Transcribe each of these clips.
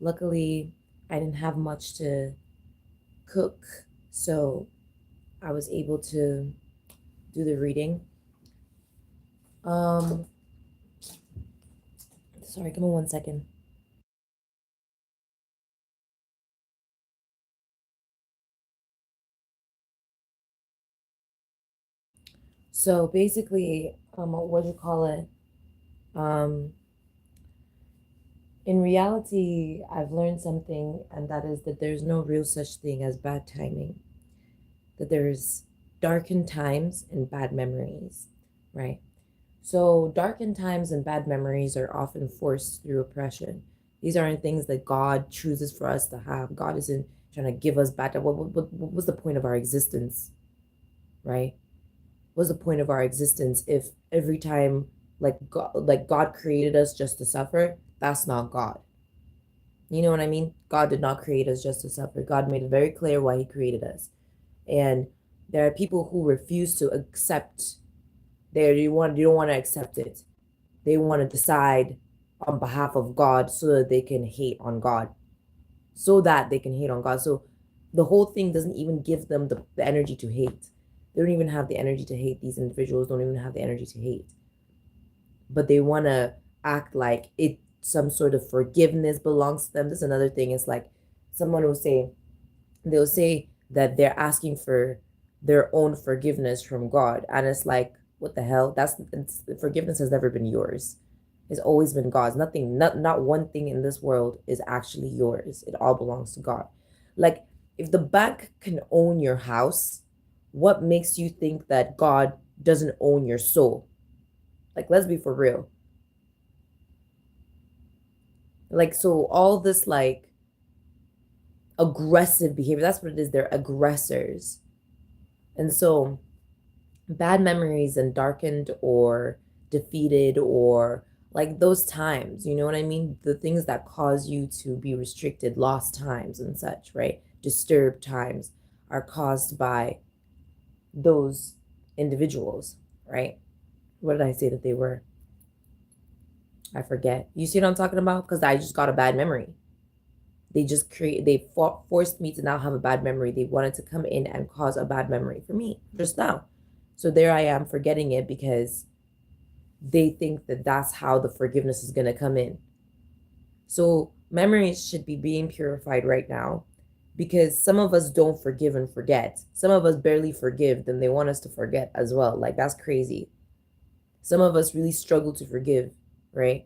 Luckily, I didn't have much to cook, so I was able to do the reading. Um, Sorry, give me 1 second. So basically, what do you call it? Um, in reality, I've learned something, and that is that there's no real such thing as bad timing. That there's darkened times and bad memories, right? So, darkened times and bad memories are often forced through oppression. These aren't things that God chooses for us to have. God isn't trying to give us bad. What was the point of our existence, right? What's the point of our existence if every time, like God created us just to suffer? That's not God. You know what I mean? God did not create us just to suffer. God made it very clear why He created us. And there are people who refuse to accept. They don't want to accept it. They want to decide on behalf of God so that they can hate on God. So that they can hate on God. So the whole thing doesn't even give them the energy to hate. They don't even have the energy to hate. These individuals don't even have the energy to hate. But they want to act like it some sort of forgiveness belongs to them. This is another thing. It's like someone will say, they'll say that they're asking for their own forgiveness from God. And it's like, what the hell? Forgiveness has never been yours. It's always been God's. Nothing, not one thing in this world is actually yours. It all belongs to God. Like, if the bank can own your house, what makes you think that God doesn't own your soul? Like, let's be for real. Like, so all this like aggressive behavior, that's what it is. They're aggressors. And so bad memories and darkened or defeated or like those times, you know what I mean? The things that cause you to be restricted, lost times and such, right? Disturbed times are caused by those individuals, right? What did I say that they were? I forget. You see what I'm talking about? Because I just got a bad memory. They forced me to now have a bad memory. They wanted to come in and cause a bad memory for me just now. So there I am forgetting it because they think that that's how the forgiveness is going to come in. So memories should be being purified right now because some of us don't forgive and forget. Some of us barely forgive, then they want us to forget as well. Like, that's crazy. Some of us really struggle to forgive, right?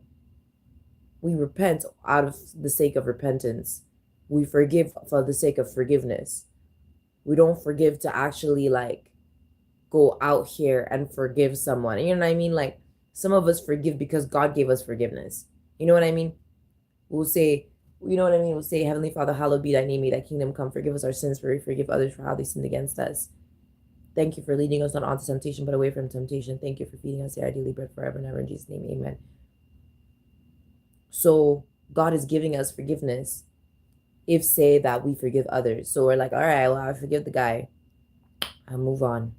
We repent out of the sake of repentance. We forgive for the sake of forgiveness. We don't forgive to actually like go out here and forgive someone. You know what I mean? Like, some of us forgive because God gave us forgiveness. You know what I mean? We'll say, you know what I mean? We'll say, Heavenly Father, hallowed be thy name, may thy kingdom come, forgive us our sins, for we forgive others for how they sinned against us. Thank you for leading us not onto temptation, but away from temptation. Thank you for feeding us our daily bread forever and ever. In Jesus' name, amen. So God is giving us forgiveness if say that we forgive others. So we're like, all right, well, I forgive the guy. I move on.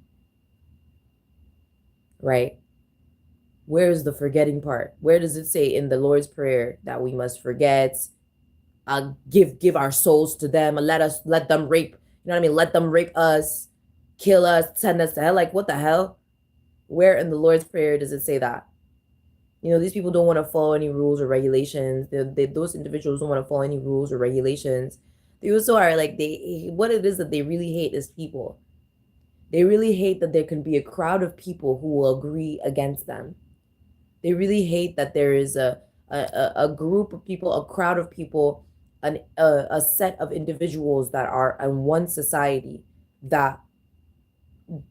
Right? Where's the forgetting part? Where does it say in the Lord's Prayer that we must forget? Give our souls to them and let them rape. You know what I mean? Let them rape us, kill us, send us to hell. Like, what the hell? Where in the Lord's Prayer does it say that? You know, these people don't want to follow any rules or regulations. Those individuals don't want to follow any rules or regulations. They also are like, what it is that they really hate is people. They really hate that there can be a crowd of people who will agree against them. They really hate that there is a group of people, a crowd of people, a set of individuals that are in one society that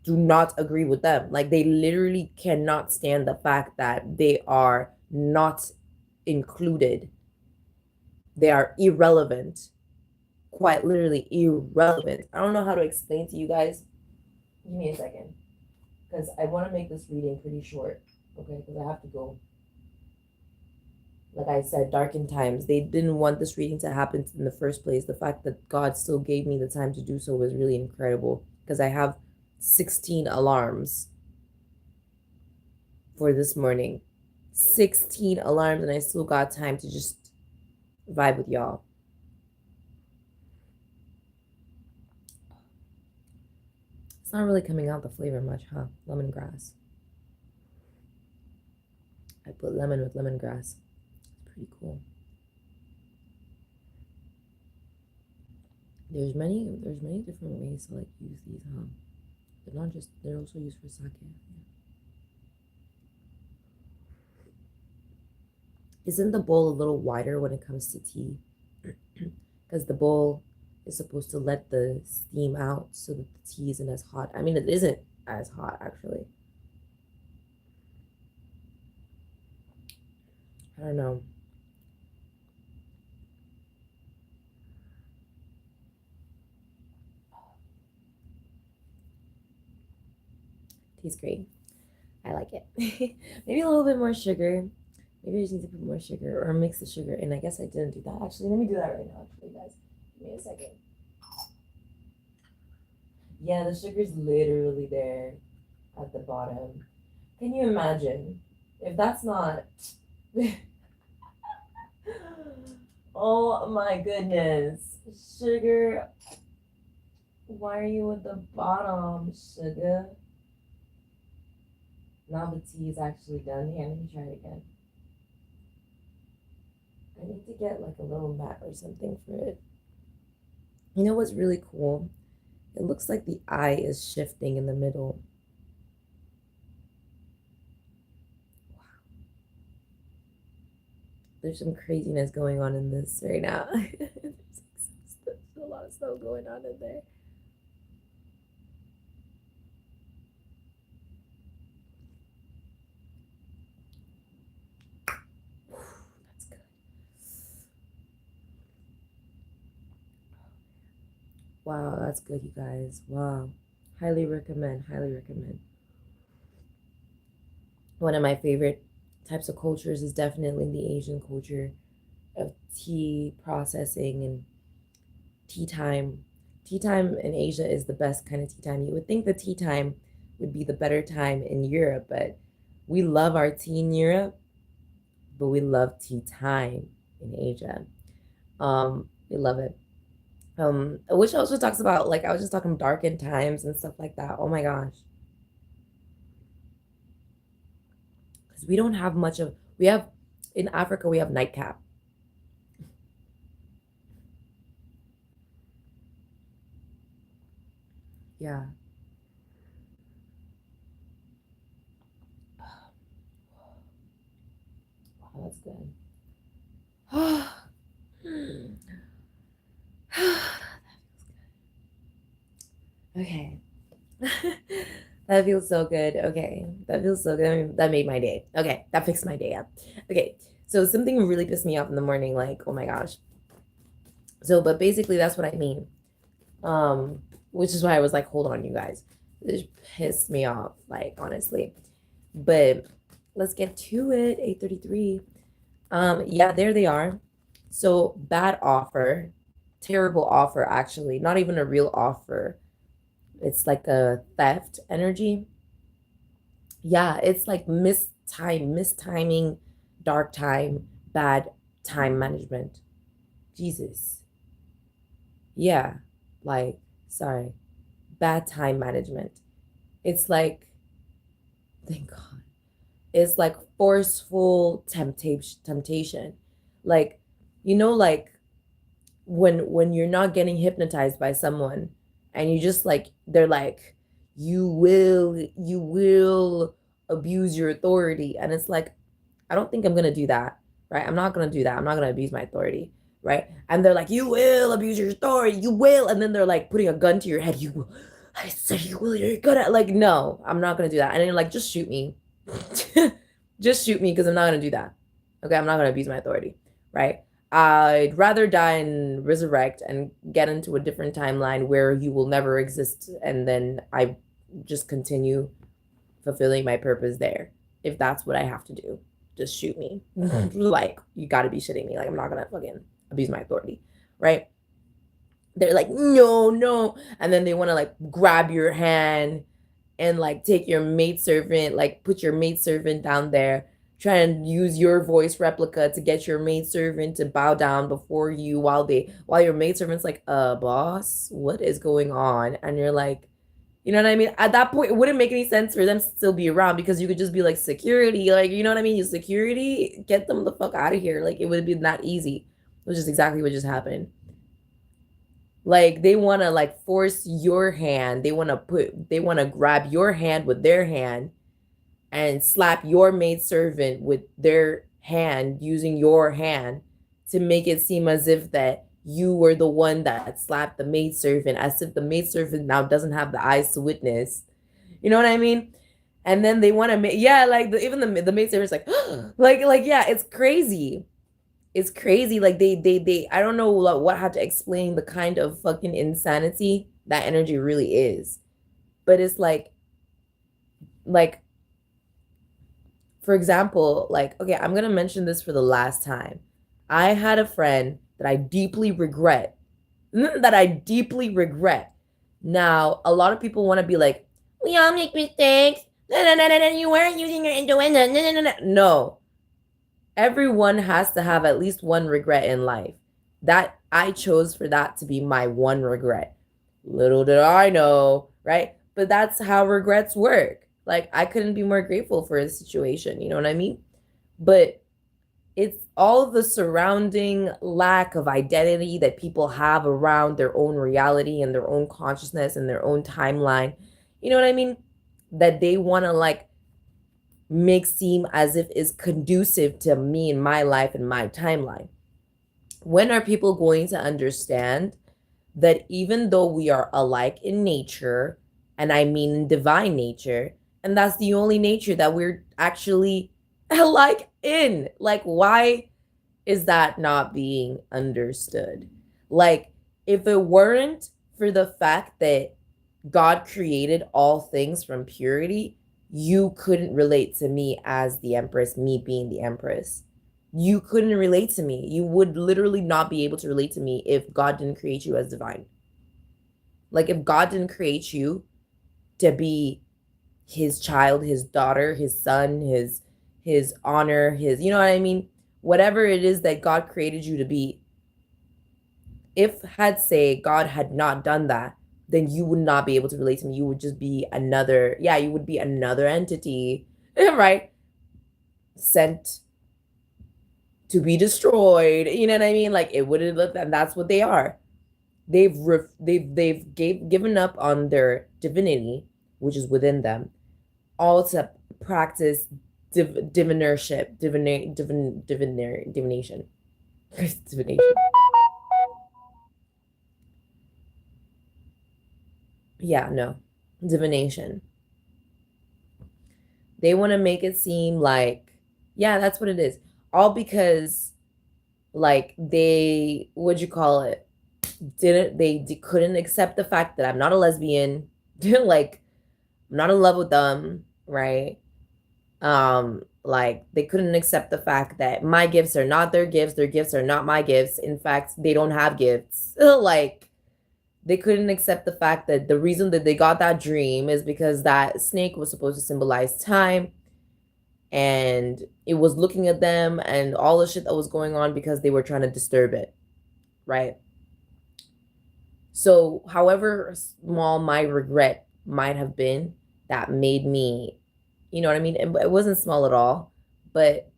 do not agree with them. Like, they literally cannot stand the fact that they are not included. They are irrelevant, quite literally irrelevant. I don't know how to explain to you guys. Give me a second, because I want to make this reading pretty short, okay? Because I have to go. Like I said, darkened times. They didn't want this reading to happen in the first place. The fact that God still gave me the time to do so was really incredible because I have 16 alarms for this morning. 16 alarms, and I still got time to just vibe with y'all. It's not really coming out the flavor much, huh? Lemongrass. I put lemon with lemongrass. It's pretty cool. There's many different ways to like use these, huh? They're not just they're also used for sake. Yeah. Isn't the bowl a little wider when it comes to tea? Because the bowl is supposed to let the steam out so that the tea isn't as hot. I mean, it isn't as hot actually. I don't know. Tastes great. I like it. Maybe a little bit more sugar. Maybe I just need to put more sugar or mix the sugar in. I guess I didn't do that. Actually, let me do that right now, actually, guys. Give me a second. Yeah, the sugar's literally there at the bottom. Can you imagine? If that's not. Oh my goodness. Sugar. Why are you at the bottom, sugar? Now the tea is actually done. Here, let me try it again. I need to get like a little mat or something for it. You know what's really cool? It looks like the eye is shifting in the middle. Wow. There's some craziness going on in this right now. There's a lot of stuff going on in there. That's good. Wow, that's good, you guys. Wow. Highly recommend. Highly recommend. One of my favorite types of cultures is definitely the Asian culture of tea processing and tea time. Tea time in Asia is the best kind of tea time. You would think the tea time would be the better time in Europe, but we love our tea in Europe, but we love tea time in Asia. We love it. Which also talks about like I was just talking darkened times and stuff like that. Oh my gosh. Because we don't have much of we have in Africa we have nightcap. Yeah. Wow, that's good. Okay. That feels so good. Okay. That feels so good. I mean, that made my day. Okay. That fixed my day up. Okay. So something really pissed me off in the morning, like, oh my gosh. So, but basically that's what I mean. Which is why I was like, hold on, you guys. This pissed me off, like, honestly. But let's get to it. 8:33. Yeah, there they are. So bad offer, terrible offer, actually. Not even a real offer. It's like a theft energy. Yeah, it's like mistiming, dark time, bad time management. Jesus. Yeah, like, sorry, bad time management. It's like, thank God. It's like forceful temptation. Like, like when you're not getting hypnotized by someone and you just like they're like you will abuse your authority and it's like I don't think I'm gonna do that, right? I'm not gonna do that. I'm not gonna abuse my authority, right? And they're like, you will abuse your authority, you will, and then they're like putting a gun to your head, you will. I said you will, you're gonna like no, I'm not gonna do that. And then you're like, just shoot me. Just shoot me because I'm not gonna do that. Okay, I'm not gonna abuse my authority, right? I'd rather die and resurrect and get into a different timeline where you will never exist and then I just continue fulfilling my purpose there. If that's what I have to do, just shoot me. Like, you gotta be shitting me. Like, I'm not gonna fucking abuse my authority, right? They're like, no, no. And then they wanna like grab your hand and like take your maidservant, like put your maidservant down there, try and use your voice replica to get your maidservant to bow down before you while your maidservant's like, boss, what is going on? And you're like, You know what I mean? At that point, it wouldn't make any sense for them to still be around because you could just be like security, like you know what I mean? You security, get them the fuck out of here. Like it would be that easy, which is exactly what just happened. Like they want to like force your hand. They want to grab your hand with their hand and slap your maidservant with their hand using your hand to make it seem as if that you were the one that slapped the maidservant, as if the maidservant now doesn't have the eyes to witness. You know what I mean? And then they want to make, yeah, like even the maidservant's like, like yeah, it's crazy. It's crazy. Like they I don't know what how to explain the kind of fucking insanity that energy really is. But it's like for example, like, okay, I'm gonna mention this for the last time. I had a friend that I deeply regret, that I deeply regret. Now, a lot of people want to be like, we all make mistakes. No, no, no, no, no, you weren't using your intuition. No, no, no, no. No, everyone has to have at least one regret in life. That I chose for that to be my one regret. Little did I know, right? But that's how regrets work. Like I couldn't be more grateful for a situation, you know what I mean? But it's all the surrounding lack of identity that people have around their own reality and their own consciousness and their own timeline. You know what I mean? That they want to like make seem as if is conducive to me and my life and my timeline. When are people going to understand that even though we are alike in nature, and I mean in divine nature, and that's the only nature that we're actually alike in, like, why is that not being understood? Like, if it weren't for the fact that God created all things from purity, you couldn't relate to me as the Empress, me being the Empress. You couldn't relate to me. You would literally not be able to relate to me if God didn't create you as divine. Like, if God didn't create you to be his child, his daughter, his son, his honor, his, you know what I mean? Whatever it is that God created you to be, if had say God had not done that, then you would not be able to relate to me. You would just be another, yeah, you would be another entity, right? Sent to be destroyed. You know what I mean? Like it wouldn't look, and that's what they are. They've given up on their divinity, which is within them, all to practice divination. Divination. Yeah, no, divination. They want to make it seem like, yeah, that's what it is. All because, like, they, what'd you call it? They couldn't accept the fact that I'm not a lesbian. Like, I'm not in love with them, right? Like they couldn't accept the fact that my gifts are not their gifts are not my gifts. In fact, they don't have gifts. Like they couldn't accept the fact that the reason that they got that dream is because that snake was supposed to symbolize time, and it was looking at them and all the shit that was going on because they were trying to disturb it, right? So however small my regret might have been, that made me, you know what I mean? It wasn't small at all, but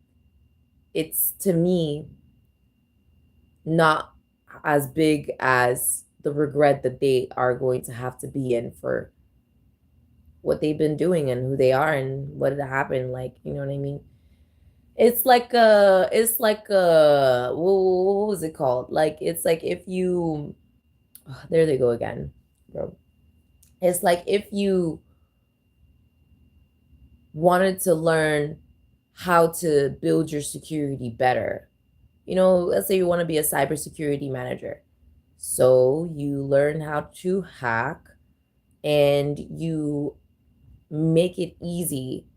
it's to me not as big as the regret that they are going to have to be in for what they've been doing and who they are and what had happened. Like, you know what I mean? What was it called? Like, it's like if you, oh, there they go again, bro. It's like if you wanted to learn how to build your security better. You know, let's say you want to be a cybersecurity manager. So you learn how to hack and you make it easy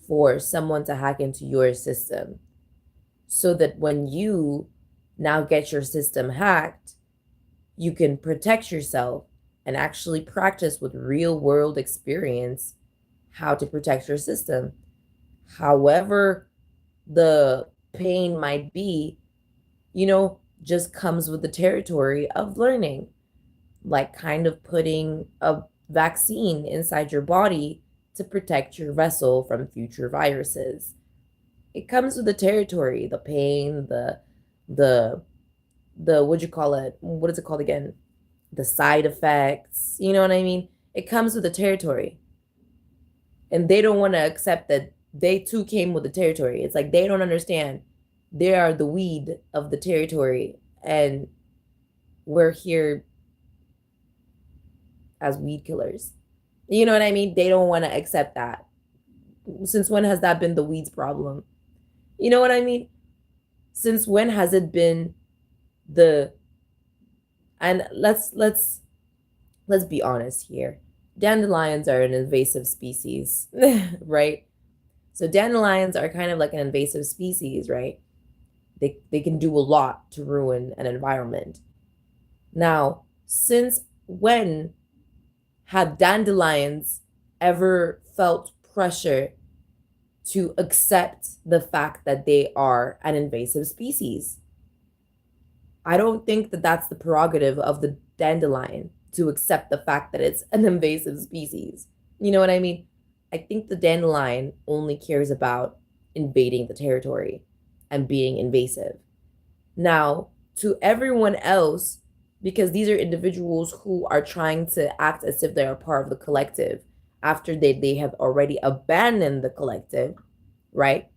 for someone to hack into your system so that when you now get your system hacked, you can protect yourself and actually practice with real world experience how to protect your system. However, the pain might be, you know, just comes with the territory of learning. Like kind of putting a vaccine inside your body to protect your vessel from future viruses. It comes with the territory, the pain, the what'd you call it? What is it called again? The side effects. You know what I mean? It comes with the territory. And they don't want to accept that they too came with the territory. It's like they don't understand. They are the weed of the territory, and we're here as weed killers. You know what I mean? They don't want to accept that. Since when has that been the weeds problem? You know what I mean? Since when has it been the and let's be honest here. Dandelions are an invasive species, right? So dandelions are kind of like an invasive species, right? They can do a lot to ruin an environment. Now, since when have dandelions ever felt pressure to accept the fact that they are an invasive species? I don't think that that's the prerogative of the dandelion to accept the fact that it's an invasive species. You know what I mean? I think the dandelion only cares about invading the territory and being invasive. Now, to everyone else, because these are individuals who are trying to act as if they are part of the collective after they have already abandoned the collective, right?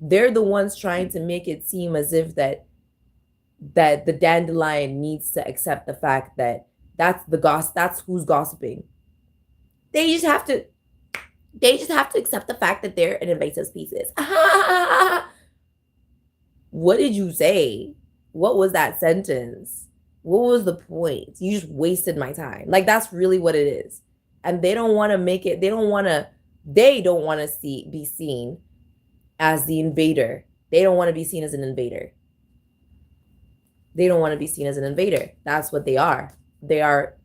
They're the ones trying to make it seem as if that the dandelion needs to accept the fact that that's who's gossiping. They just have to accept the fact that they're an invasive species. What did you say? What was that sentence? What was the point? You just wasted my time. Like, that's really what it is. And they don't want to make it, they don't want to be seen as the invader. They don't want to be seen as an invader. They don't want to be seen as an invader. That's what they are. They are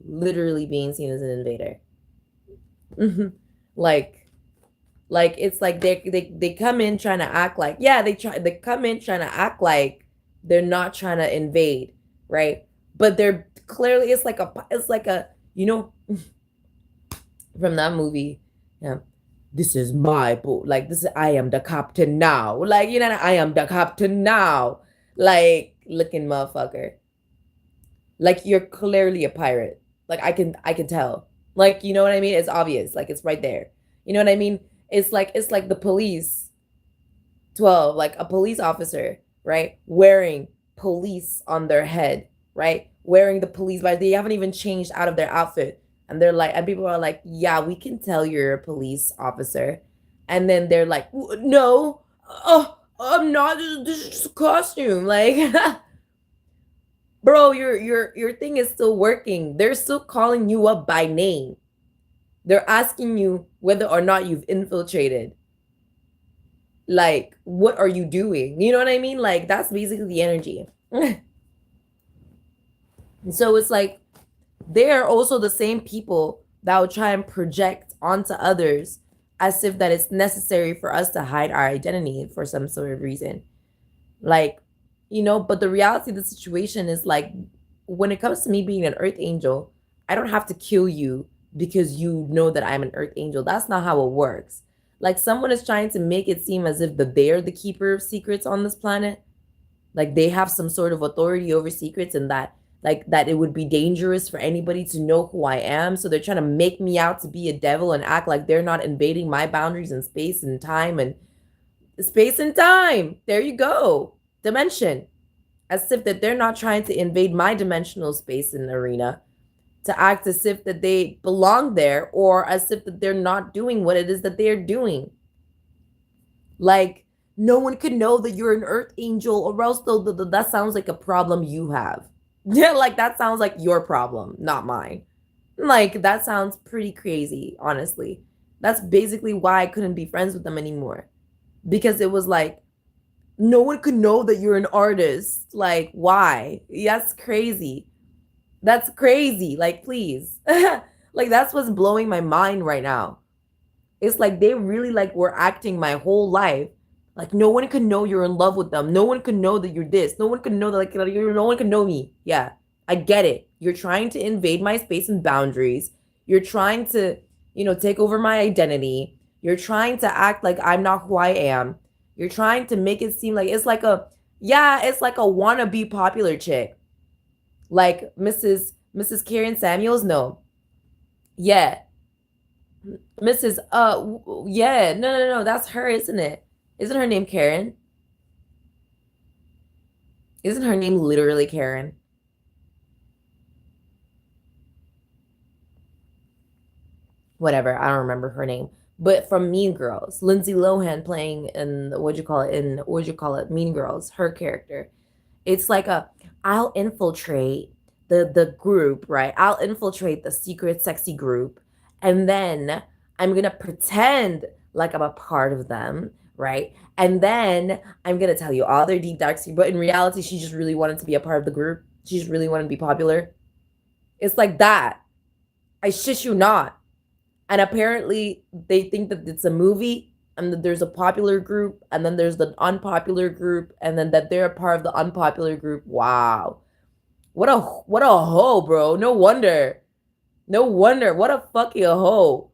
literally being seen as an invader. like it's like they come in trying to act like, yeah, they come in trying to act like they're not trying to invade, right? But they're clearly, it's like a you know, from that movie, yeah, this is my boat, like this is, I am the captain now, like, you know, I am the captain now, like, looking motherfucker, like, you're clearly a pirate, like, I can tell, like, you know what I mean? It's obvious, like, it's right there, you know what I mean? It's like the police 12, like a police officer, right, wearing police on their head, right, wearing the police badge. They haven't even changed out of their outfit, and they're like, and people are like, yeah, we can tell you're a police officer, and then they're like, no, oh, I'm not, this is just a costume, like, bro, your thing is still working. They're still calling you up by name. They're asking you whether or not you've infiltrated. Like, what are you doing? You know what I mean? Like, that's basically the energy. So it's like, they're also the same people that will try and project onto others as if that it's necessary for us to hide our identity for some sort of reason. Like, you know, but the reality of the situation is, like, when it comes to me being an earth angel, I don't have to kill you because you know that I'm an earth angel. That's not how it works. Like, someone is trying to make it seem as if that they're the keeper of secrets on this planet. Like, they have some sort of authority over secrets, and that, like, that it would be dangerous for anybody to know who I am. So they're trying to make me out to be a devil and act like they're not invading my boundaries in space and time. And space and time, there you go. Dimension. As if that they're not trying to invade my dimensional space and arena, to act as if that they belong there, or as if that they're not doing what it is that they're doing. Like, no one could know that you're an earth angel, or else that sounds like a problem you have. Yeah, like, that sounds like your problem, not mine. Like, that sounds pretty crazy, honestly. That's basically why I couldn't be friends with them anymore. Because it was like, no one could know that you're an artist. Like, why? That's crazy. That's crazy. Like, please. Like, that's what's blowing my mind right now. It's like they really, like, were acting my whole life. Like, no one could know you're in love with them. No one could know that you're this. No one could know that, like, no one could know me. Yeah, I get it. You're trying to invade my space and boundaries. You're trying to, take over my identity. You're trying to act like I'm not who I am. You're trying to make it seem like it's like a wannabe popular chick. Like Mrs. Karen Samuels, no. Yeah. Mrs. Yeah, no, that's her, isn't it? Isn't her name Karen? Isn't her name literally Karen? Whatever, I don't remember her name. But from Mean Girls, Lindsay Lohan playing in Mean Girls, her character. It's like I'll infiltrate the group, right? I'll infiltrate the secret sexy group, and then I'm gonna pretend like I'm a part of them, right? And then I'm gonna tell you all their deep dark secrets. But in reality, she just really wanted to be a part of the group. She just really wanted to be popular. It's like that. I shit you not. And apparently they think that it's a movie and that there's a popular group and then there's the unpopular group and then that they're a part of the unpopular group. Wow. What a hoe, bro. No wonder. No wonder. What a fucking hoe.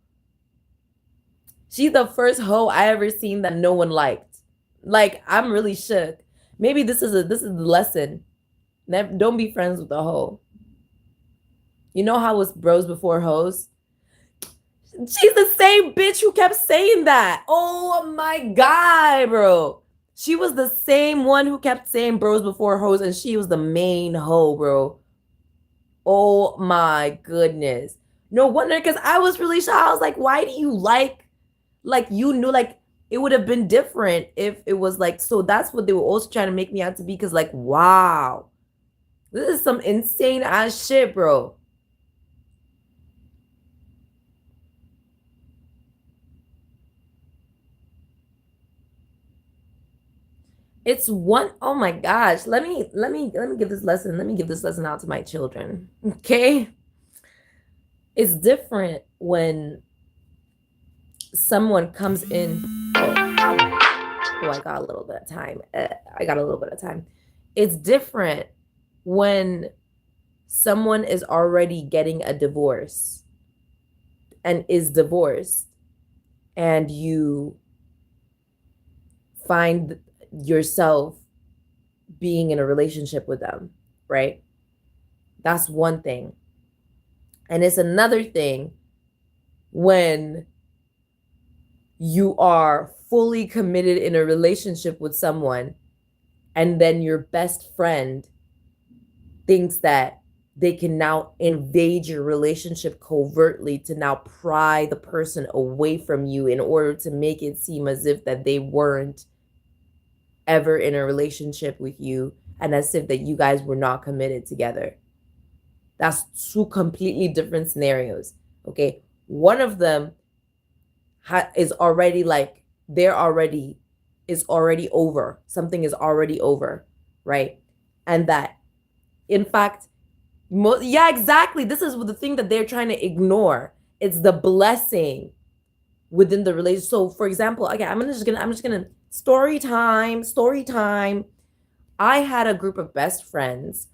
She's the first hoe I ever seen that no one liked. Like, I'm really shook. Maybe this is the lesson. Don't be friends with a hoe. You know how it's bros before hoes? She's the same bitch who kept saying that. Oh my God, bro. She was the same one who kept saying bros before hoes, and she was the main hoe, bro. Oh my goodness. No wonder, because I was really shocked. I was like, why do you like you knew like it would have been different if it was like, so that's what they were also trying to make me out to be, because like, wow. This is some insane ass shit, bro. It's one, oh my gosh. Let me give this lesson. Let me give this lesson out to my children. Okay? It's different when someone comes in. Oh, I got a little bit of time. It's different when someone is already getting a divorce and is divorced, and you find yourself being in a relationship with them, right? That's one thing. And it's another thing when you are fully committed in a relationship with someone and then your best friend thinks that they can now invade your relationship covertly to now pry the person away from you in order to make it seem as if that they weren't ever in a relationship with you and as if that you guys were not committed together. That's two completely different scenarios. Okay, one of them is already like is already over. Something is already over, right? And that, in fact, yeah, exactly. This is the thing that they're trying to ignore. It's the blessing within the relationship. So, for example, okay, I'm just gonna story time. I had a group of best friends,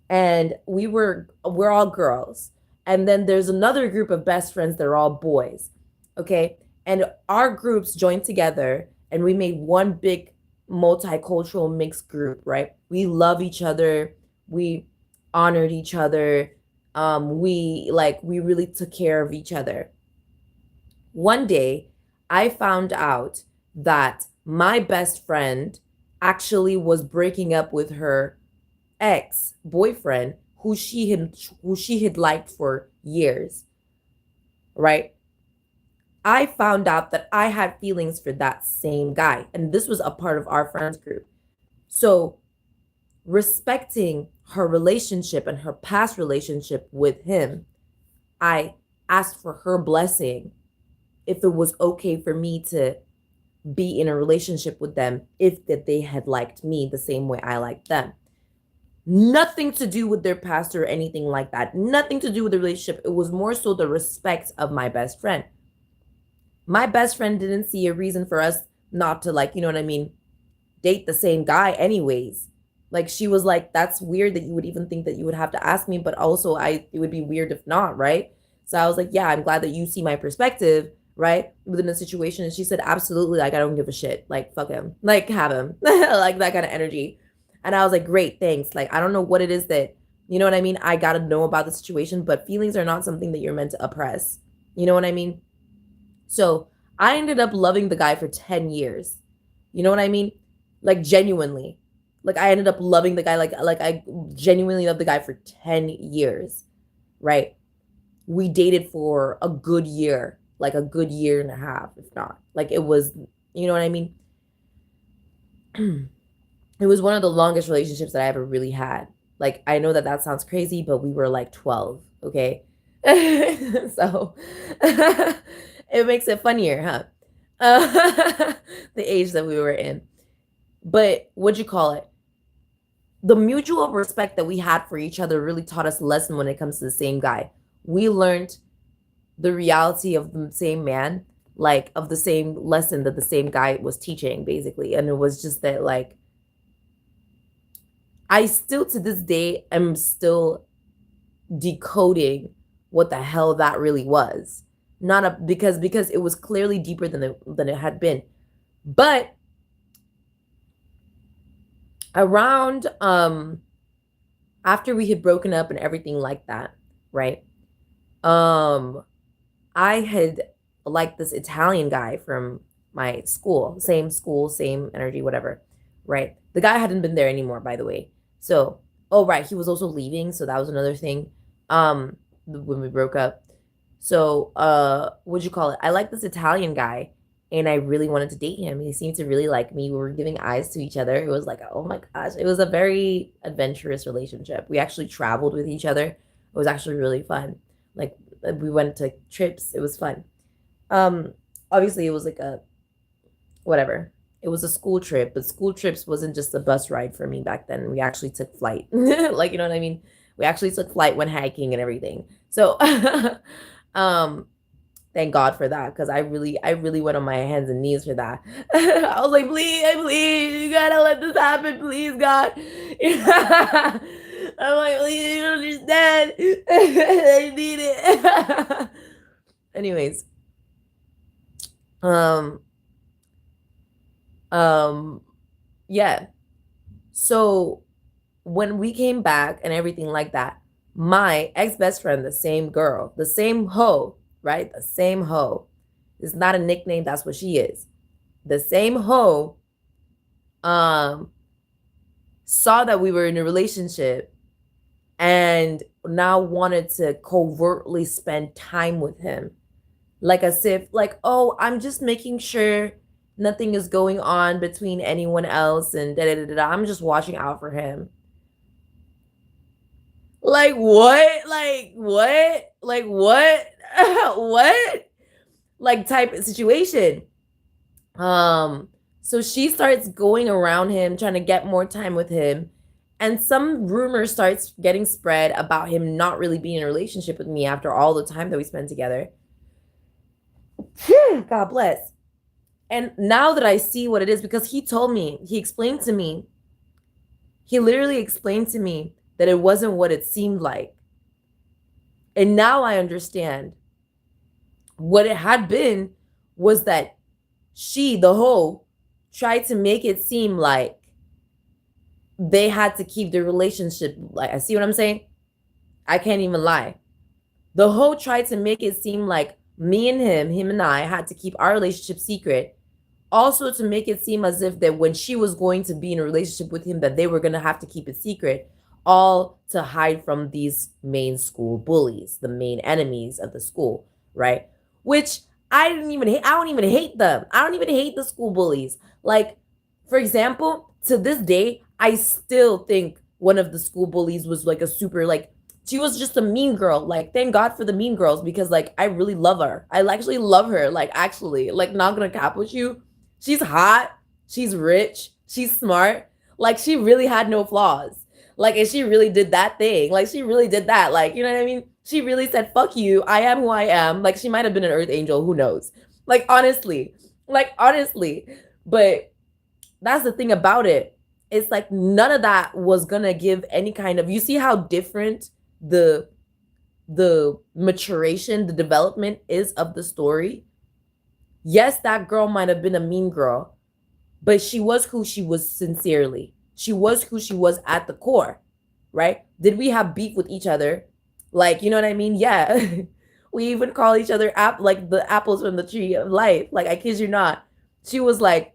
and we're all girls, and then there's another group of best friends that are all boys. Okay, and our groups joined together, and we made one big multicultural mixed group. Right? We love each other. We honored each other. We really took care of each other. One day, I found out that my best friend actually was breaking up with her ex-boyfriend who she had liked for years, right? I found out that I had feelings for that same guy, and this was a part of our friends group. So, respecting her relationship and her past relationship with him, I asked for her blessing if it was okay for me to be in a relationship with them if that they had liked me the same way I liked them. Nothing to do with their past or anything like that. Nothing to do with the relationship. It was more so the respect of my best friend. My best friend didn't see a reason for us not to, like, you know what I mean, date the same guy anyways. Like, she was like, that's weird that you would even think that you would have to ask me, but also it would be weird if not, right? So I was like, yeah, I'm glad that you see my perspective, right, within the situation. And she said, absolutely, like, I don't give a shit. Like, fuck him. Like, have him. Like, that kind of energy. And I was like, great, thanks. Like, I don't know what it is that, you know what I mean? I got to know about the situation, but feelings are not something that you're meant to oppress. You know what I mean? So I ended up loving the guy for 10 years. You know what I mean? Like, genuinely. Like, I ended up loving the guy. Like I genuinely loved the guy for 10 years, right? We dated for a good year, like a good year and a half, if not. Like, it was, you know what I mean? It was one of the longest relationships that I ever really had. Like, I know that that sounds crazy, but we were like 12, okay? So it makes it funnier, huh? The age that we were in. But what'd you call it? The mutual respect that we had for each other really taught us a lesson when it comes to the same guy. We learned the reality of the same man, like of the same lesson that the same guy was teaching, basically. And it was just that, like, I still to this day am still decoding what the hell that really was. Not a because it was clearly deeper than it had been. But around after we had broken up and everything like that, right? I had liked this Italian guy from my school, same energy, whatever, right? The guy hadn't been there anymore, by the way. So, oh right, he was also leaving, so that was another thing. When we broke up. So, what'd you call it? I liked this Italian guy, and I really wanted to date him. He seemed to really like me. We were giving eyes to each other. It was like, oh my gosh, it was a very adventurous relationship. We actually traveled with each other. It was actually really fun. Like, we went to trips. It was fun. Um, Obviously it was like a whatever. It was a school trip, but school trips wasn't just a bus ride for me back then. We actually took flight. Like, you know what I mean? We actually took flight, went hiking and everything. So um thank God for that, because I really went on my hands and knees for that. I was like, please, you gotta let this happen, please, God. I'm like, please, you don't understand. I need it. Anyways, um, um, yeah. So when we came back and everything like that, my ex best friend, the same girl, the same hoe, right? The same hoe. It's not a nickname, that's what she is. The same hoe saw that we were in a relationship and now wanted to covertly spend time with him. Like, as if, like, oh, I'm just making sure nothing is going on between anyone else and da da da da. I'm just watching out for him. Like, what? Like, what? Like, what? What? Like, type of situation. So she starts going around him, trying to get more time with him. And some rumor starts getting spread about him not really being in a relationship with me after all the time that we spent together. God bless. And now that I see what it is, because he told me, he explained to me, he literally explained to me that it wasn't what it seemed like. And now I understand what it had been was that she, the hoe, tried to make it seem like they had to keep the relationship. Like, I see what I'm saying? I can't even lie. The hoe tried to make it seem like me and him and I had to keep our relationship secret. Also to make it seem as if that when she was going to be in a relationship with him, that they were going to have to keep it secret, all to hide from these main school bullies, the main enemies of the school, right? Which I don't even hate them. I don't even hate the school bullies. Like, for example, to this day, I still think one of the school bullies was like a super, like, she was just a mean girl. Like, thank God for the mean girls, because, like, I really love her. I actually love her. Like, actually, like, not gonna cap with you. She's hot. She's rich. She's smart. Like, she really had no flaws. Like, and she really did that thing. Like, she really did that. Like, you know what I mean? She really said, fuck you. I am who I am. Like, she might have been an earth angel. Who knows? Like, honestly. Like, honestly. But that's the thing about it. It's like none of that was gonna give any kind of, you see how different the the maturation, the development is of the story, yes, that girl might have been a mean girl, but she was who she was sincerely. She was who she was at the core, right? Did we have beef with each other? Like, you know what I mean? Yeah. We even call each other like the apples from the tree of life. Like, I kid you not. She was like,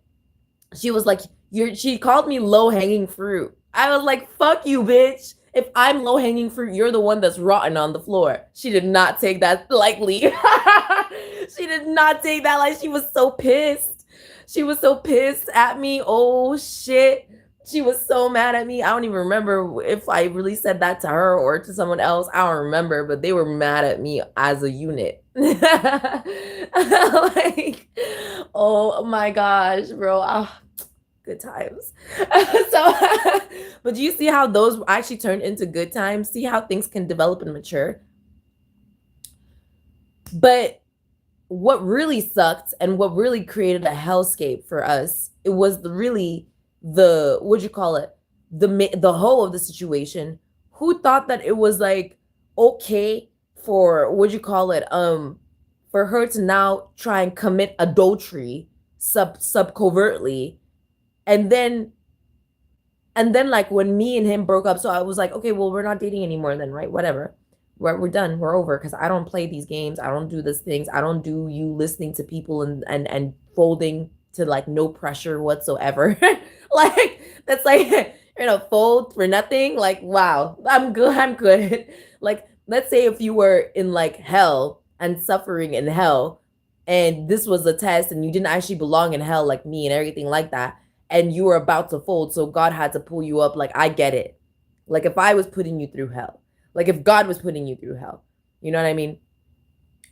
she was like, she called me low hanging fruit. I was like, fuck you, bitch. If I'm low hanging fruit, you're the one that's rotten on the floor. She did not take that lightly. She did not take that like she was so pissed. She was so pissed at me. Oh shit. She was so mad at me. I don't even remember if I really said that to her or to someone else. I don't remember, but they were mad at me as a unit. Like, oh my gosh, bro. Oh, good times. So, but do you see how those actually turned into good times? See how things can develop and mature? But what really sucked and what really created a hellscape for us, it was the what'd you call it, the whole of the situation. Who thought that it was like okay for what'd you call it, for her to now try and commit adultery sub covertly, and then like when me and him broke up, so I was like, okay, well, we're not dating anymore then, right? Whatever. We're done. We're over, because I don't play these games. I don't do these things. I don't do you listening to people and folding to like no pressure whatsoever. Like that's like fold for nothing. Like, wow, I'm good. I'm good. Like, let's say if you were in like hell and suffering in hell, and this was a test and you didn't actually belong in hell like me and everything like that, and you were about to fold, so God had to pull you up. Like, I get it. Like, if I was putting you through hell, like if God was putting you through hell, you know what I mean?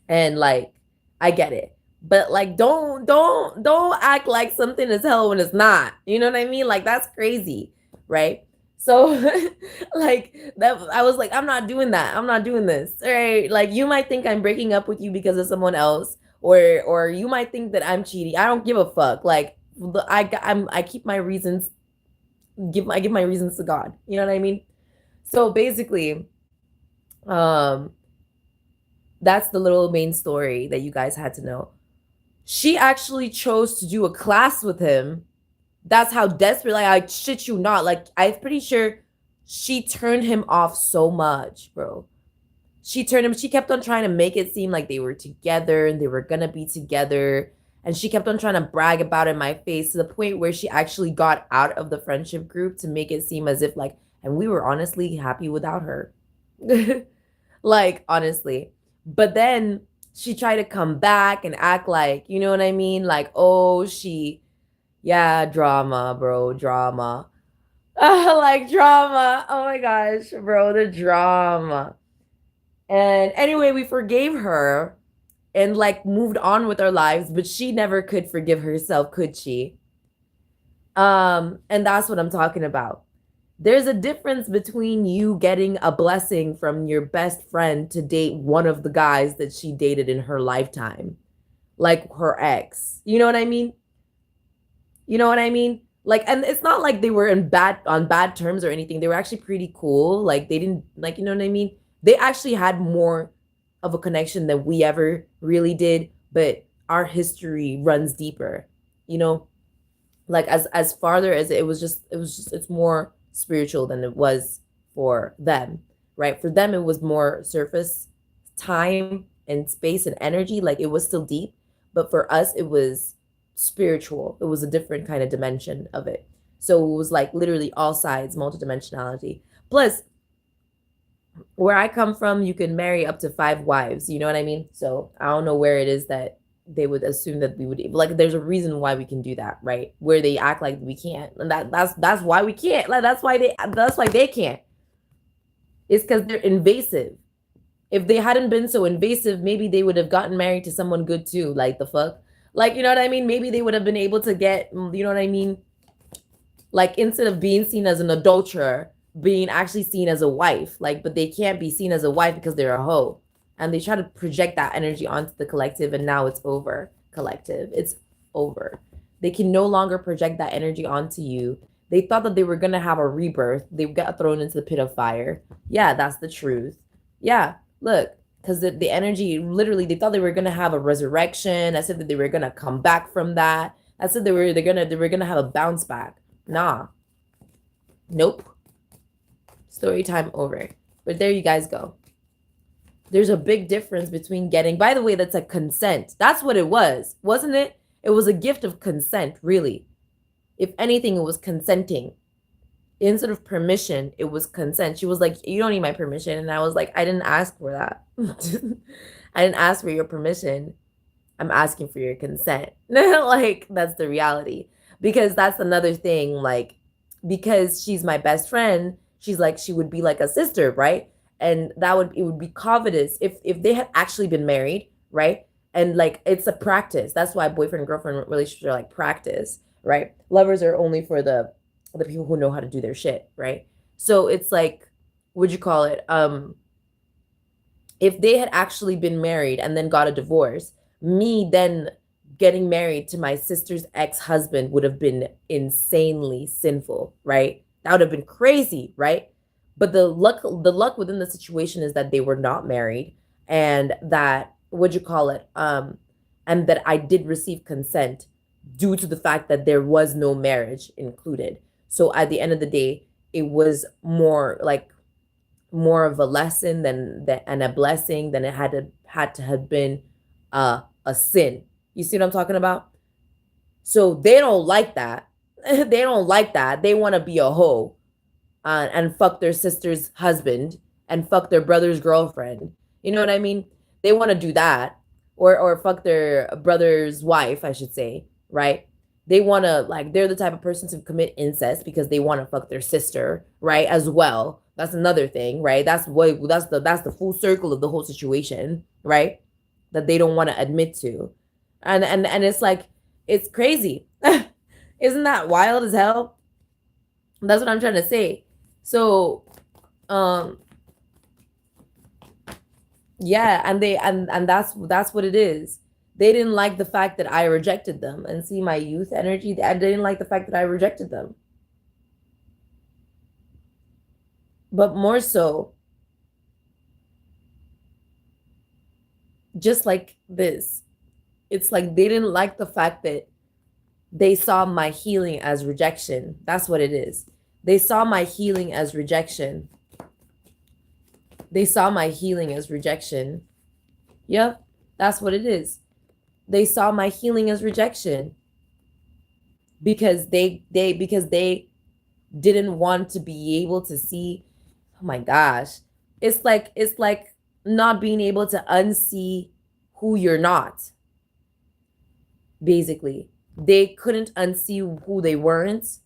And like, I get it. But like, don't act like something is hell when it's not. You know what I mean? Like, that's crazy, right? So like that, I was like, I'm not doing that. I'm not doing this. Right? Like, you might think I'm breaking up with you because of someone else, or you might think that I'm cheating. I don't give a fuck. Like, I keep my reasons. I give my reasons to God. You know what I mean? So basically, um, that's the little main story that you guys had to know. She actually chose to do a class with him. That's how desperate. Like, I shit you not. Like, I'm pretty sure she turned him off so much, bro. She kept on trying to make it seem like they were together and they were gonna be together. And she kept on trying to brag about it in my face, to the point where she actually got out of the friendship group to make it seem as if like, and we were honestly happy without her. Like, honestly. But then she tried to come back and act like, you know what I mean? Like, oh, yeah, drama, bro, drama. Like, drama. Oh my gosh, bro, the drama. And anyway, we forgave her and like moved on with our lives, but she never could forgive herself, could she? And that's what I'm talking about. There's a difference between you getting a blessing from your best friend to date one of the guys that she dated in her lifetime, like her ex. You know what I mean? You know what I mean? Like, and it's not like they were on bad terms or anything. They were actually pretty cool. Like, they didn't, like, you know what I mean? They actually had more of a connection than we ever really did, but our history runs deeper, you know? Like, as farther as it's more spiritual than it was for them, right? For them, it was more surface, time and space and energy. Like, it was still deep, but for us, it was spiritual. It was a different kind of dimension of it. So it was like literally all sides, multidimensionality. Plus, where I come from, you can marry up to 5 wives. You know what I mean? So I don't know where it is that they would assume that we would, like, there's a reason why we can do that, right? Where they act like we can't, and that's why we can't. Like, that's why they can't. It's because they're invasive. If they hadn't been so invasive, maybe they would have gotten married to someone good too. Like, the fuck, like, you know what I mean? Maybe they would have been able to get, you know what I mean? Like, instead of being seen as an adulterer, being actually seen as a wife. Like, but they can't be seen as a wife because they're a hoe. And they try to project that energy onto the collective, and now it's over. Collective, it's over. They can no longer project that energy onto you. They thought that they were gonna have a rebirth. They got thrown into the pit of fire. Yeah, that's the truth. Yeah, Look, because the energy, literally, they thought they were gonna have a resurrection. I said that they were gonna come back from that. I said they were gonna have a bounce back. Nah, nope. Story time over. But there you guys go. There's a big difference between getting, by the way, that's a consent. That's what it was, wasn't it? It was a gift of consent, really. If anything, it was consenting. Instead of permission, it was consent. She was like, you don't need my permission. And I was like, I didn't ask for that. I didn't ask for your permission. I'm asking for your consent. Like, that's the reality. Because that's another thing. Like, because she's my best friend, she's like, she would be like a sister, right? And it would be covetous if they had actually been married, right? And like, it's a practice. That's why boyfriend and girlfriend relationships are like practice, right? Lovers are only for the people who know how to do their shit, right? So it's like, what'd you call it? If they had actually been married and then got a divorce, me then getting married to my sister's ex-husband would have been insanely sinful, right? That would have been crazy, right? But the luck within the situation is that they were not married, and that, what'd you call it? And that I did receive consent due to the fact that there was no marriage included. So at the end of the day, it was more of a lesson than that, and a blessing than it had to have been a sin. You see what I'm talking about? So they don't like that. They don't like that. They want to be a hoe, and fuck their sister's husband and fuck their brother's girlfriend. You know what I mean? They want to do that, or fuck their brother's wife, I should say, right? They want to, like, they're the type of person to commit incest because they want to fuck their sister, right? As well. That's another thing, right? That's the full circle of the whole situation, right? That they don't want to admit to. And it's like, it's crazy. Isn't that wild as hell? That's what I'm trying to say. So, yeah, and that's what it is. They didn't like the fact that I rejected them. And see, my youth energy, I didn't like the fact that I rejected them. But more so, just like this, it's like they didn't like the fact that they saw my healing as rejection. That's what it is. They saw my healing as rejection. They saw my healing as rejection. Yep, that's what it is. They saw my healing as rejection because they didn't want to be able to see. Oh my gosh, it's like not being able to unsee who you're not. Basically, they couldn't unsee who they weren't.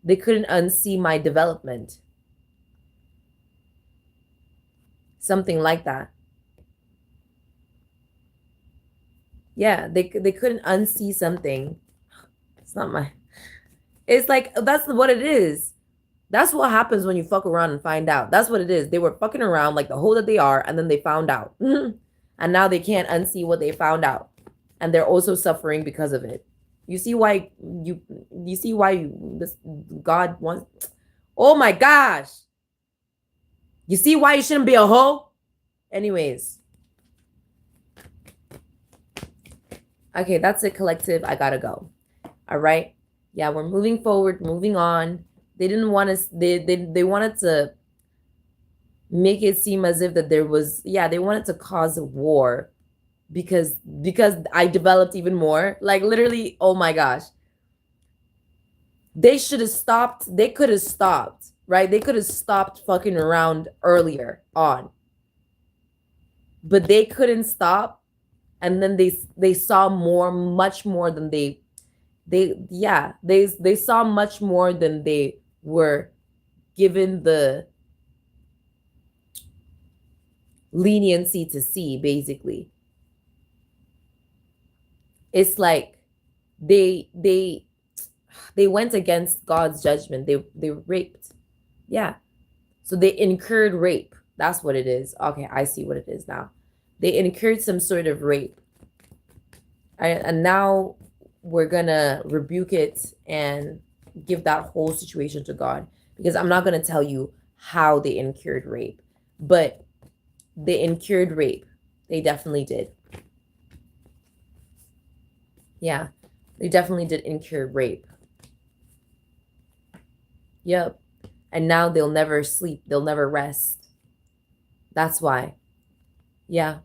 They couldn't unsee my development. Something like that. Yeah, they couldn't unsee something. It's not my. It's like, that's what it is. That's what happens when you fuck around and find out. That's what it is. They were fucking around like the hoe that they are, and then they found out. And now they can't unsee what they found out. And they're also suffering because of it. You see why this God wants. Oh my gosh. You see why you shouldn't be a hoe? Anyways. Okay, that's it, collective. I gotta go. All right. Yeah, we're moving forward, moving on. They didn't want us, they wanted to make it seem as if that there was, yeah, they wanted to cause a war because I developed even more. Like, literally, oh my gosh. They should have stopped. They could have stopped, right? They could have stopped fucking around earlier on. But they couldn't stop. And then they saw much more than they saw much more than they were given the leniency to see. Basically, it's like they went against God's judgment. They raped. Yeah, so they incurred rape. That's what it is. Okay, I see what it is now. They incurred some sort of rape, and now we're gonna rebuke it and give that whole situation to God, because I'm not gonna tell you how they incurred rape, but They incurred rape. They definitely did. Yeah, they definitely did incur rape. Yep. And now they'll never sleep. They'll never rest. That's why. Yeah.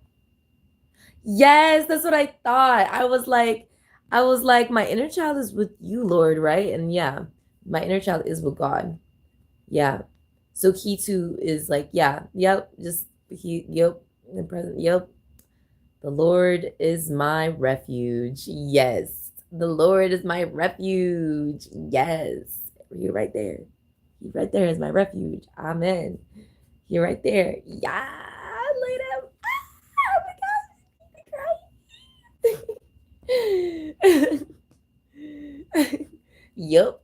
Yes, that's what I thought. I was like, my inner child is with you, Lord, right? And yeah, my inner child is with God. Yeah. So he too is like, yeah, yep, just yep, in the present, yep. The Lord is my refuge. Yes. The Lord is my refuge. Yes. You're right there. He right there is my refuge. Amen. You're right there. Yeah. Look at him. Oh my gosh. Yep.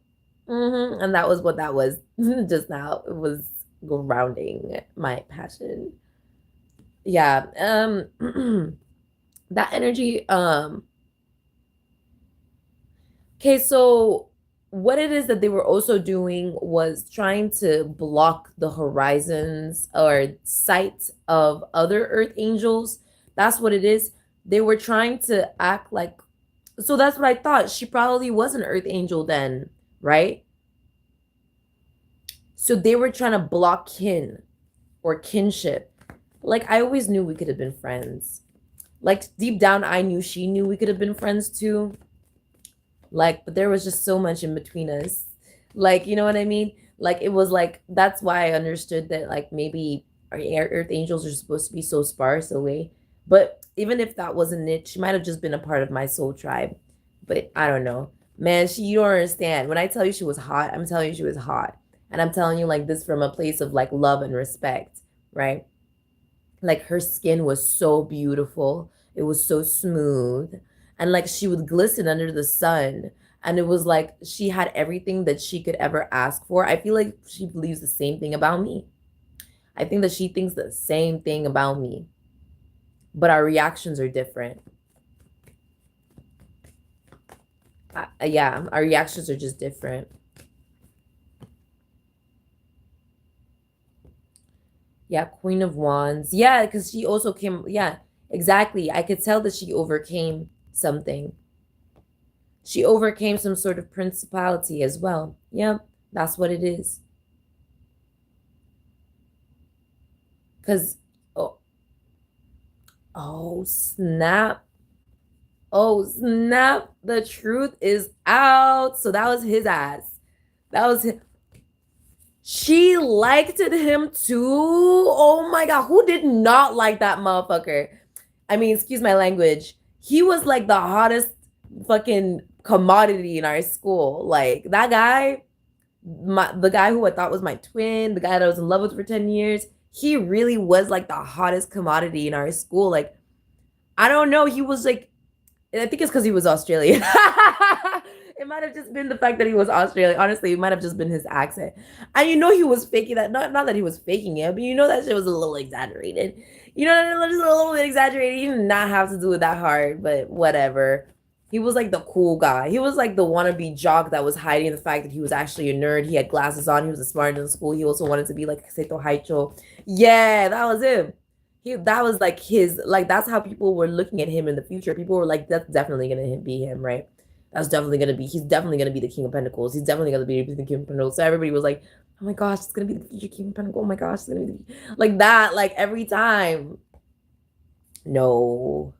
And that was what that was just now. It was grounding my passion. Yeah. That energy. Okay, so what it is that they were also doing was trying to block the horizons or sight of other earth angels. That's what it is. They were trying to act like, so that's what I thought. She probably was an earth angel then, right? So they were trying to block kin or kinship. Like I always knew we could have been friends. Like deep down I knew she knew we could have been friends too. Like, but there was just so much in between us. Like, you know what I mean? Like it was like that's why I understood that like maybe our earth angels are supposed to be so sparse away. But even if that wasn't it, she might have just been a part of my soul tribe. But I don't know. Man, you don't understand. When I tell you she was hot, I'm telling you she was hot. And I'm telling you like this from a place of like love and respect, right? Like her skin was so beautiful. It was so smooth. And like she would glisten under the sun. And it was like she had everything that she could ever ask for. I feel like she believes the same thing about me. I think that she thinks the same thing about me. But our reactions are different. Yeah, our reactions are just different. Yeah, Queen of Wands. Yeah, because she also came. Yeah, exactly. I could tell that she overcame something. She overcame some sort of principality as well. Yeah, that's what it is. Because, oh, oh, snap. Oh, snap. The truth is out. So that was his ass. That was his. She liked him too. Oh my God. Who did not like that motherfucker? I mean, excuse my language. He was like the hottest fucking commodity in our school. Like that guy, the guy who I thought was my twin, the guy that I was in love with for 10 years, he really was like the hottest commodity in our school. Like, I don't know. He was like, I think it's because he was Australian. It might have just been the fact that he was Australian. Honestly, it might have just been his accent. And you know he was faking that. Not that he was faking it, but you know that shit was a little exaggerated. You know, just a little bit exaggerated. He did not have to do it that hard, but whatever. He was like the cool guy. He was like the wannabe jock that was hiding the fact that he was actually a nerd. He had glasses on. He was the smartest in school. He also wanted to be like Seto Haicho. Yeah, that was him. That was like his, like that's how people were looking at him in the future. People were like, that's definitely gonna be him, right? That's definitely gonna be, he's definitely gonna be the King of Pentacles. He's definitely gonna be the King of Pentacles. So everybody was like, oh my gosh, it's gonna be the future King of Pentacles. Oh my gosh, it's gonna be like that, like every time. No.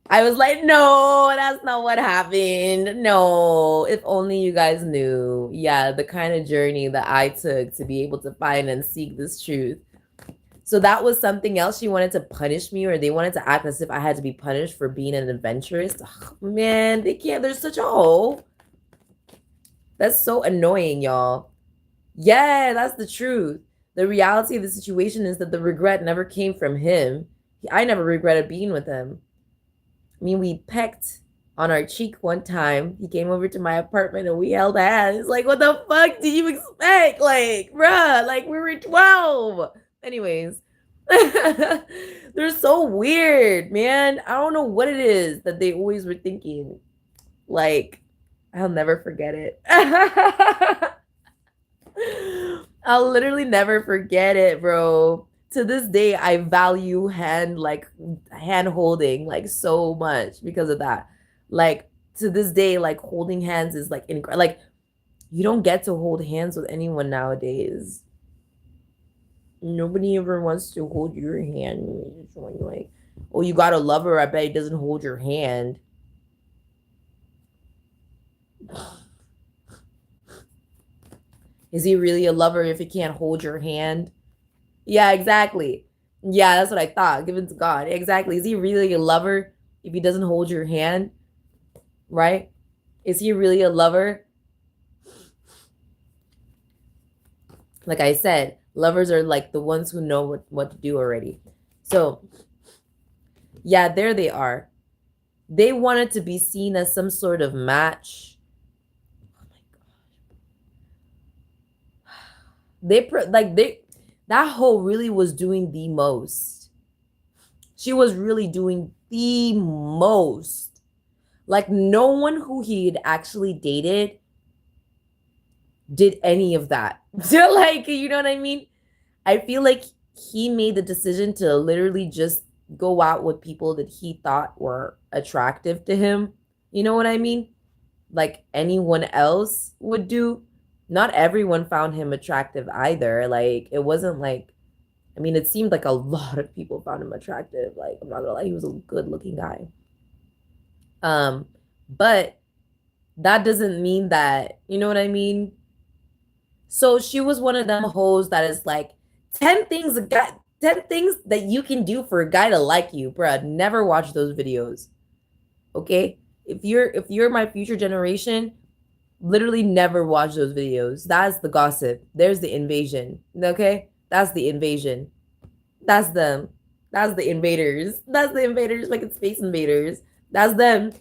I was like, no, that's not what happened. No, if only you guys knew. Yeah, the kind of journey that I took to be able to find and seek this truth. So that was something else. She wanted to punish me, or they wanted to act as if I had to be punished for being an adventurous. Ugh, man, they can't. There's such a hole. That's so annoying, y'all. Yeah, that's the truth. The reality of the situation is that the regret never came from him. I never regretted being with him. I mean, we pecked on our cheek one time. He came over to my apartment and we held hands. Like, what the fuck did you expect? Like, bruh, like we were 12. Anyways, they're so weird, man. I don't know what it is that they always were thinking. Like, I'll never forget it. I'll literally never forget it, bro. to this day I value hand holding like so much because of that. Like to this day, like holding hands is like like you don't get to hold hands with anyone nowadays. Nobody ever wants to hold your hand. Like, oh, you got a lover, I bet he doesn't hold your hand. Is he really a lover if he can't hold your hand? Yeah, exactly. Yeah, that's what I thought. Given to God. Exactly. Is he really a lover if he doesn't hold your hand? Right? Is he really a lover? Like I said, lovers are like the ones who know what to do already. So, yeah, there they are. They wanted to be seen as some sort of match. Oh my gosh. That hoe really was doing the most. She was really doing the most. Like no one who he'd actually dated did any of that. So like, you know what I mean? I feel like he made the decision to literally just go out with people that he thought were attractive to him. You know what I mean? Like anyone else would do. Not everyone found him attractive either. Like it wasn't like, I mean, it seemed like a lot of people found him attractive. Like I'm not gonna lie, he was a good looking guy. But that doesn't mean that, you know what I mean? So she was one of them hoes that is like 10 things that you can do for a guy to like you, bruh. Never watch those videos. Okay? If you're my future generation, literally never watch those videos. That's the gossip. There's the invasion. Okay? That's the invasion. That's them. That's the invaders. That's the invaders, like it's Space Invaders. That's them. Do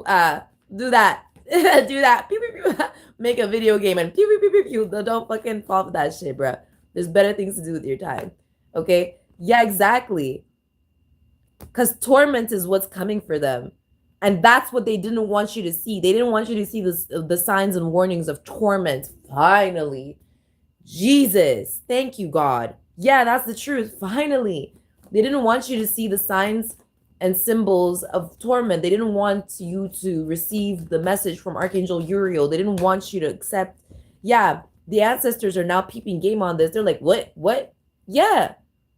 that. Do that. Pew, pew, pew. Make a video game and pew, pew, pew, pew, pew. Don't fucking fall for that shit, bro. There's better things to do with your time. Okay? Yeah, exactly. Because torment is what's coming for them. And that's what they didn't want you to see. They didn't want you to see the signs and warnings of torment. Finally. Jesus. Thank you, God. Yeah, that's the truth. Finally. They didn't want you to see the signs and symbols of torment. They didn't want you to receive the message from Archangel Uriel. They didn't want you to accept. Yeah, the ancestors are now peeping game on this. They're like, what? Yeah.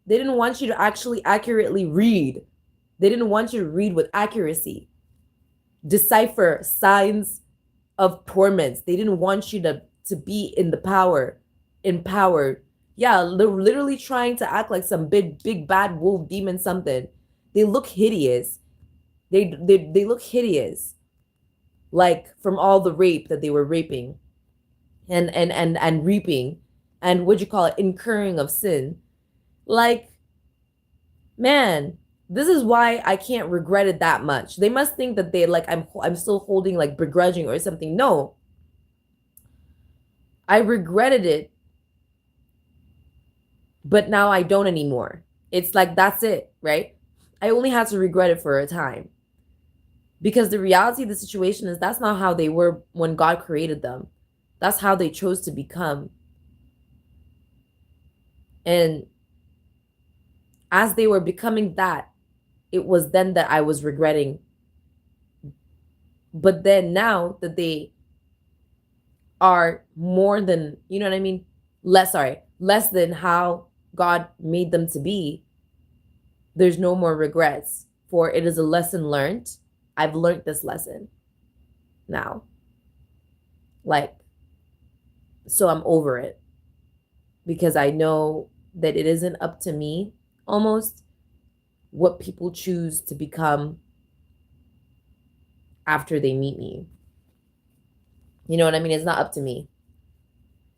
They didn't want you to actually accurately read. They didn't want you to read with accuracy. Decipher signs of torments. They didn't want you to be in the power, empowered. Yeah, they're literally trying to act like some big bad wolf demon something. They look hideous. They look hideous. Like from all the rape that they were raping and reaping and what you call it, incurring of sin. Like, man, this is why I can't regret it that much. They must think that they like I'm still holding like begrudging or something. No. I regretted it, but now I don't anymore. It's like that's it, right? I only had to regret it for a time. Because the reality of the situation is that's not how they were when God created them. That's how they chose to become. And as they were becoming that, it was then that I was regretting. But then now that they are more than, you know what I mean? Less than how God made them to be, there's no more regrets. For it is a lesson learned. I've learned this lesson now. Like, so I'm over it. Because I know that it isn't up to me, almost, what people choose to become after they meet me. You know what I mean? It's not up to me.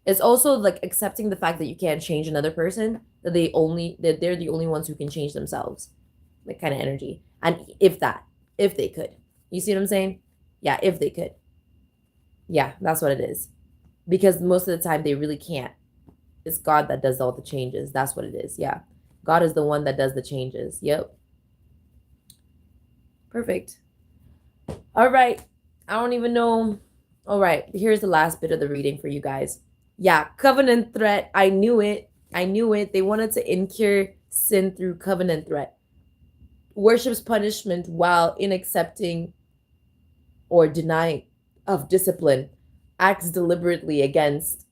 It's also like accepting the fact that you can't change another person, that they're the only ones who can change themselves. Like kind of energy. And if they could. You see what I'm saying? Yeah, if they could. Yeah, that's what it is. Because most of the time they really can't. It's God that does all the changes. That's what it is. Yeah. God is the one that does the changes. Yep. Perfect. All right. I don't even know. All right. Here's the last bit of the reading for you guys. Yeah. Covenant threat. I knew it. I knew it. They wanted to incur sin through covenant threat. Worships punishment while in accepting or denying of discipline. Acts deliberately against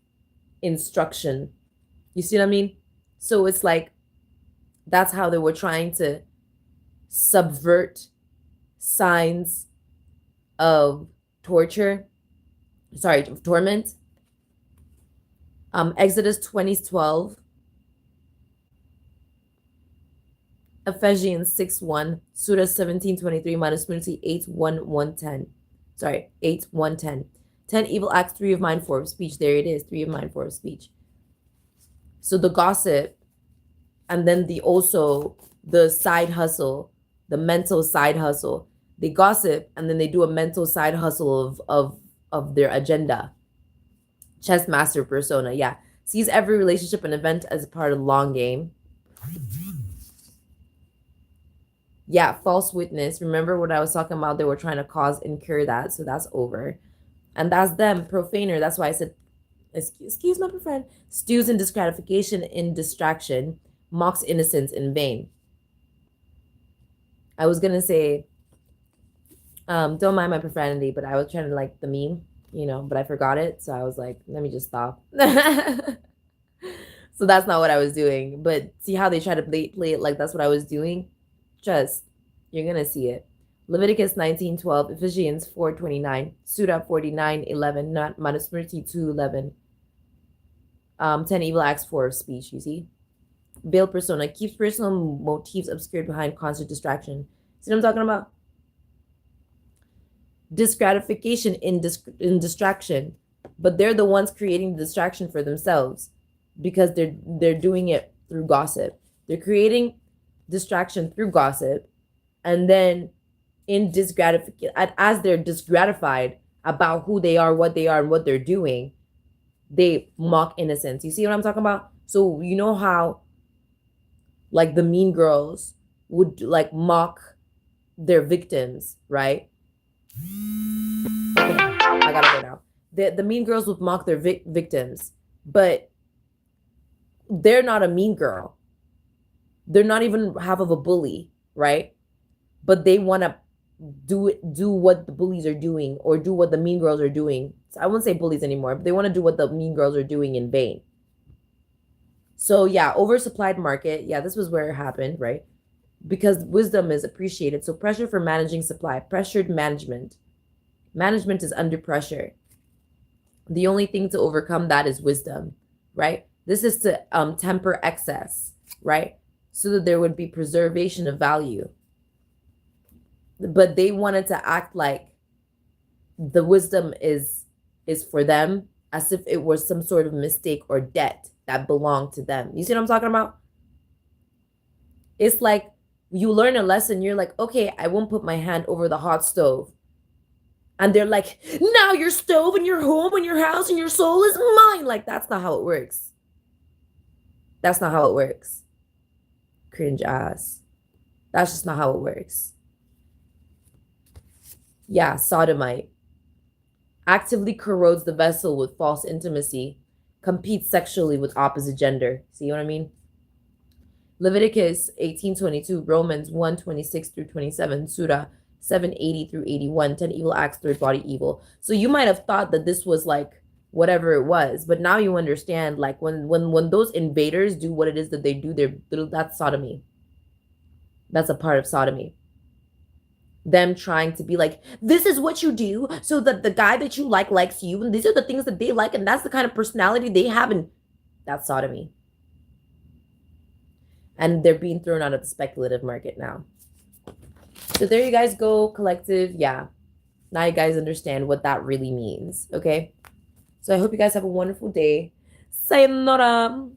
instruction. You see what I mean? So it's like that's how they were trying to subvert signs of torture, sorry, of torment. Exodus 20:12, Ephesians 6:1, Surah 17:23, Manusmriti 8:1-110. Sorry, 8:110. 10 evil acts, 3 of mine, 4 of speech. There it is, 3 of mine, 4 of speech. So the gossip, and then the side hustle, the mental side hustle. They gossip and then they do a mental side hustle of their agenda. Chess master persona, yeah. Sees every relationship and event as a part of the long game. Yeah, false witness. Remember what I was talking about? They were trying to incur that, so that's over. And that's them, profaner. That's why I said, excuse my friend. Stews in disgratification, in distraction, mocks innocence in vain. I was gonna say, don't mind my profanity, but I was trying to like the meme, but I forgot it. So I was like, let me just stop. So that's not what I was doing. But see how they try to play it like that's what I was doing? You're gonna see it. Leviticus 19:12, Ephesians 4:29, Surah 49:11, not Manusmriti 2:11. 10 evil acts, 4 of speech, you see? Veiled persona keeps personal motifs obscured behind constant distraction. See what I'm talking about? Disgratification in distraction, but they're the ones creating the distraction for themselves because they're doing it through gossip. They're creating distraction through gossip, and then in disgratification, as they're disgratified about who they are, and what they're doing, they mock innocence. You see what I'm talking about? So you know how like the mean girls would like mock their victims, right? Okay, I gotta go now. The mean girls would mock their victims, but they're not a mean girl. They're not even half of a bully, right? But they want to do what the bullies are doing or do what the mean girls are doing. So I wouldn't say bullies anymore, but they want to do what the mean girls are doing in vain. So yeah, oversupplied market. Yeah, this was where it happened, right? Because wisdom is appreciated. So pressure for managing supply, pressured management. Management is under pressure. The only thing to overcome that is wisdom, right? This is to temper excess, right? So that there would be preservation of value. But they wanted to act like the wisdom is for them, as if it was some sort of mistake or debt that belonged to them. You see what I'm talking about? It's like you learn a lesson, you're like, okay, I won't put my hand over the hot stove. And they're like, now your stove and your home and your house and your soul is mine. Like, that's not how it works. That's not how it works. Cringe ass. That's just not how it works. Yeah, sodomite. Actively corrodes the vessel with false intimacy. Competes sexually with opposite gender. See what I mean? Leviticus 18:22, Romans 1:26-27, Surah 7:80-81, 10 evil acts, third body evil. So you might have thought that this was like whatever it was, but now you understand like when those invaders do what it is that they do, that's sodomy. That's a part of sodomy. Them trying to be like, this is what you do so that the guy that you like likes you, and these are the things that they like, and that's the kind of personality they have, and that's sodomy. And they're being thrown out of the speculative market now. So there you guys go, collective. Yeah, now you guys understand what that really means. Okay, so I hope you guys have a wonderful day. Sayonara.